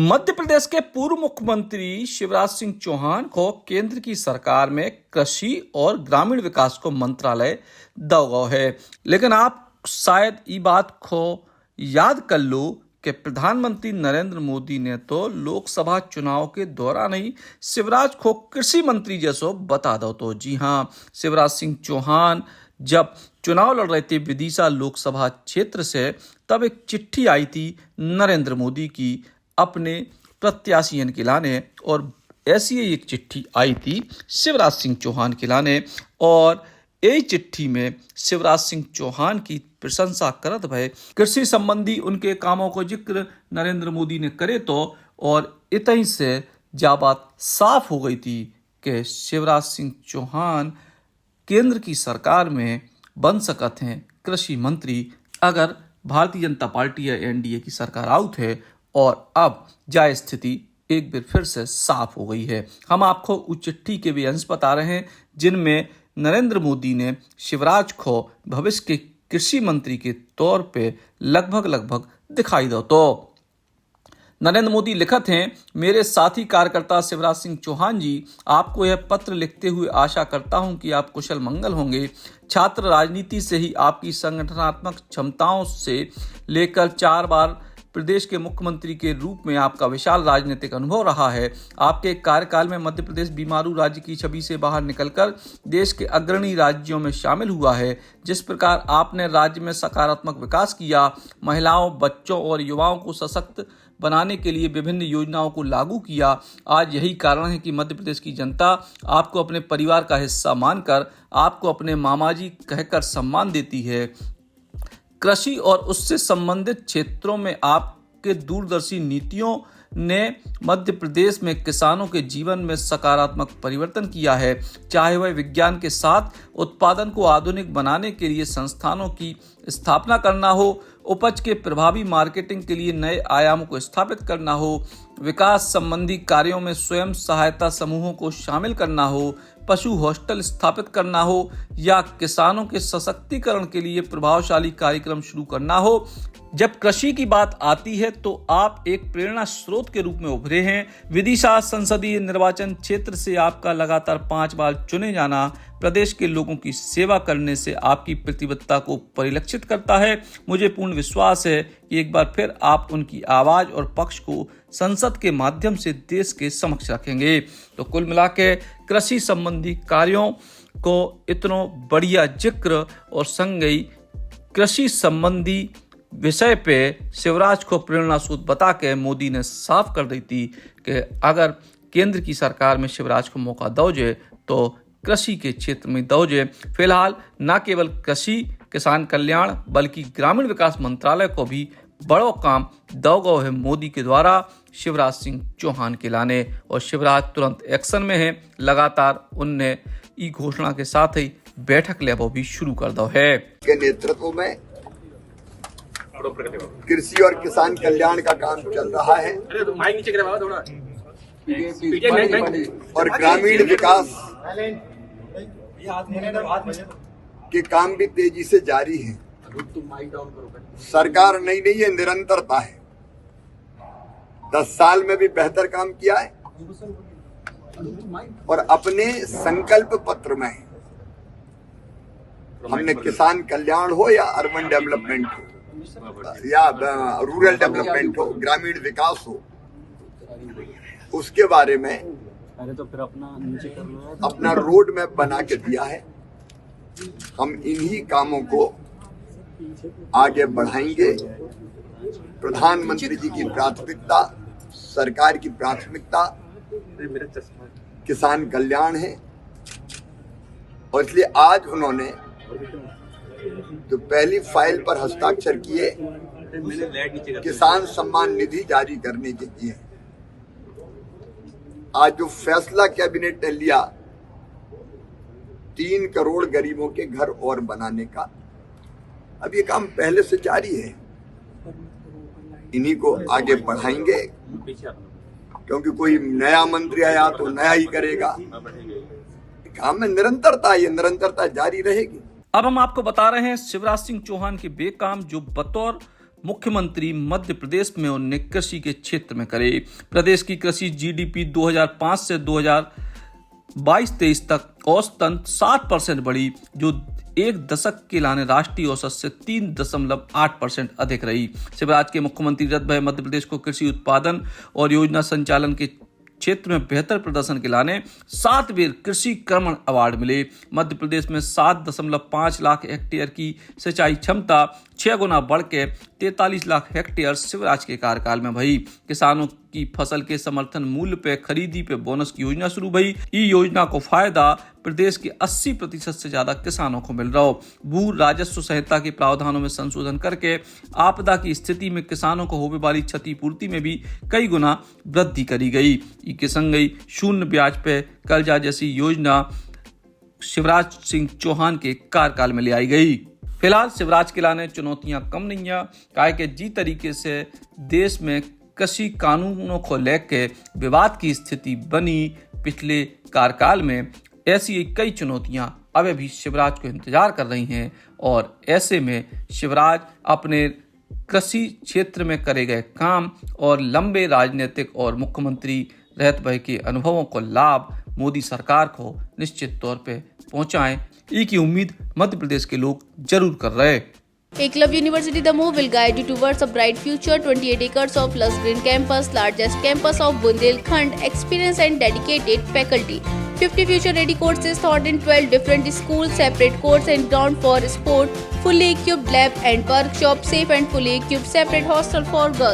मध्य प्रदेश के पूर्व मुख्यमंत्री शिवराज सिंह चौहान को केंद्र की सरकार में कृषि और ग्रामीण विकास को मंत्रालय दो गो है। लेकिन आप शायद ये बात को याद कर लो कि प्रधानमंत्री नरेंद्र मोदी ने तो लोकसभा चुनाव के दौरान ही शिवराज को कृषि मंत्री जैसो बता दो। तो जी हाँ, शिवराज सिंह चौहान जब चुनाव लड़ रहे थे विदिशा लोकसभा क्षेत्र से, तब एक चिट्ठी आई थी नरेंद्र मोदी की अपने प्रत्याशियों के लाने, और ऐसी ही एक चिट्ठी आई थी शिवराज सिंह चौहान के लाने। और यही चिट्ठी में शिवराज सिंह चौहान की प्रशंसा करत भय कृषि संबंधी उनके कामों को जिक्र नरेंद्र मोदी ने करे तो, और इतनी से जा बात साफ हो गई थी कि शिवराज सिंह चौहान केंद्र की सरकार में बन सकते हैं कृषि मंत्री, अगर भारतीय जनता पार्टी या एनडीए की सरकार आउट है। और अब यह स्थिति एक बार फिर से साफ हो गई है। हम आपको उस चिट्ठी के भी अंश बता रहे हैं जिनमें नरेंद्र मोदी ने शिवराज को भविष्य के कृषि मंत्री के तौर पे लगभग दिखाई दो। तो नरेंद्र मोदी लिखत हैं, मेरे साथी कार्यकर्ता शिवराज सिंह चौहान जी, आपको यह पत्र लिखते हुए आशा करता हूं कि आप कुशल मंगल होंगे। छात्र राजनीति से ही आपकी संगठनात्मक क्षमताओं से लेकर 4 बार प्रदेश के मुख्यमंत्री के रूप में आपका विशाल राजनीतिक अनुभव रहा है। आपके कार्यकाल में मध्य प्रदेश बीमारू राज्य की छवि से बाहर निकलकर देश के अग्रणी राज्यों में शामिल हुआ है। जिस प्रकार आपने राज्य में सकारात्मक विकास किया, महिलाओं, बच्चों और युवाओं को सशक्त बनाने के लिए विभिन्न योजनाओं को लागू किया, आज यही कारण है कि मध्य प्रदेश की जनता आपको अपने परिवार का हिस्सा मानकर आपको अपने मामाजी कहकर सम्मान देती है। कृषि और उससे संबंधित क्षेत्रों में आपके दूरदर्शी नीतियों ने मध्य प्रदेश में किसानों के जीवन में सकारात्मक परिवर्तन किया है। चाहे वह विज्ञान के साथ उत्पादन को आधुनिक बनाने के लिए संस्थानों की स्थापना करना हो, उपज के प्रभावी मार्केटिंग के लिए नए आयामों को स्थापित करना हो, विकास संबंधी कार्यों में स्वयं सहायता समूहों को शामिल करना हो, पशु हॉस्टल स्थापित करना हो, या किसानों के सशक्तिकरण के लिए प्रभावशाली कार्यक्रम शुरू करना हो। जब कृषि की बात आती है तो आप एक प्रेरणा स्रोत के रूप में उभरे हैं। विदिशा संसदीय निर्वाचन क्षेत्र से आपका लगातार 5 बार चुने जाना प्रदेश के लोगों की सेवा करने से आपकी प्रतिबद्धता को परिलक्षित करता है। मुझे पूर्ण विश्वास है कि एक बार फिर आप उनकी आवाज और पक्ष को संसद के माध्यम से देश के समक्ष रखेंगे। तो कुल मिला के कृषि संबंधी कार्यों को इतना बढ़िया जिक्र और संगई कृषि संबंधी विषय पे शिवराज को प्रेरणा स्रोत बता के मोदी ने साफ कर दी थी कि अगर केंद्र की सरकार में शिवराज को मौका दोगे तो कृषि के क्षेत्र में दोगे। फिलहाल न केवल कृषि किसान कल्याण बल्कि ग्रामीण विकास मंत्रालय को भी बड़ो काम दो गो है मोदी के द्वारा शिवराज सिंह चौहान के लाने, और शिवराज तुरंत एक्शन में है। लगातार उनने ई घोषणा के साथ ही बैठक ले वो भी शुरू कर दो है। के नेतृत्व में कृषि और किसान कल्याण का काम चल रहा है और ग्रामीण विकास के काम भी तेजी से जारी है। सरकार नई नहीं है, निरंतरता है। 10 साल में भी बेहतर काम किया है और अपने संकल्प पत्र में हमने किसान कल्याण हो या अर्बन डेवलपमेंट हो या रूरल डेवलपमेंट हो, ग्रामीण विकास हो, उसके बारे में अपना रोड मैप बना के दिया है। हम इन्हीं कामों को आगे बढ़ाएंगे। प्रधानमंत्री जी की प्राथमिकता, सरकार की प्राथमिकता किसान कल्याण है, और इसलिए आज उन्होंने जो पहली फाइल पर हस्ताक्षर किए किसान सम्मान निधि जारी करने के लिए, आज जो फैसला कैबिनेट ने लिया 3 करोड़ गरीबों के घर और बनाने का, अब ये काम पहले से जारी है। इन्हीं को आगे बढ़ाएंगे, क्योंकि कोई नया मंत्री आया तो नया ही करेगा। काम में निरंतरता, ये निरंतरता जारी रहेगी। अब हम आपको बता रहे हैं शिवराज सिंह चौहान के बेकाम जो बतौर मुख्यमंत्री मध्य प्रदेश में उन्होंने कृषि के क्षेत्र में करे। प्रदेश की कृषि जीडीपी 2005 से 2022-23 तक औसतन 7% बढ़ी, जो एक दशक के लाने राष्ट्रीय औसत से 3.8% अधिक रही। शिवराज के मुख्यमंत्री रथ भये मध्य प्रदेश को कृषि उत्पादन और योजना संचालन के क्षेत्र में बेहतर प्रदर्शन के लाने 7 बार कृषि कर्मण अवार्ड मिले। मध्य प्रदेश में 7.5 लाख हेक्टेयर की सिंचाई क्षमता 6 गुना बढ़ के 43 लाख हेक्टेयर शिवराज के कार्यकाल में भई। किसानों की फसल के समर्थन मूल्य पे खरीदी पे बोनस की योजना शुरू भई। ई योजना को फायदा प्रदेश के 80% से ज्यादा किसानों को मिल रहा हो। भू राजस्व संहिता के प्रावधानों में संशोधन करके आपदा की स्थिति में किसानों को होने वाली क्षतिपूर्ति में भी कई गुना वृद्धि करी गई। इसके संग ही शून्य ब्याज पे कर्जा जैसी योजना शिवराज सिंह चौहान के कार्यकाल में ले आई गई। फिलहाल शिवराज के लाने चुनौतियां कम नहीं है, काहे के जी तरीके से देश में कृषि कानूनों को लेकर विवाद की स्थिति बनी पिछले कार्यकाल में, ऐसी कई चुनौतियां अभी भी शिवराज को इंतजार कर रही हैं। और ऐसे में शिवराज अपने कृषि क्षेत्र में करे गए काम और लंबे राजनीतिक और मुख्यमंत्री रहत भय के अनुभवों को लाभ मोदी सरकार को निश्चित तौर पे पहुंचाएं, की उम्मीद मध्य प्रदेश के लोग जरूर कर रहे हैं। Eklavya University Damoh will guide you towards a bright future. 28 acres of lush green campus, largest campus of Bundelkhand, experienced and dedicated faculty. 50 future-ready courses taught in 12 different schools, separate courts and ground for sport, fully equipped lab and workshop, safe and fully equipped separate hostel for girls.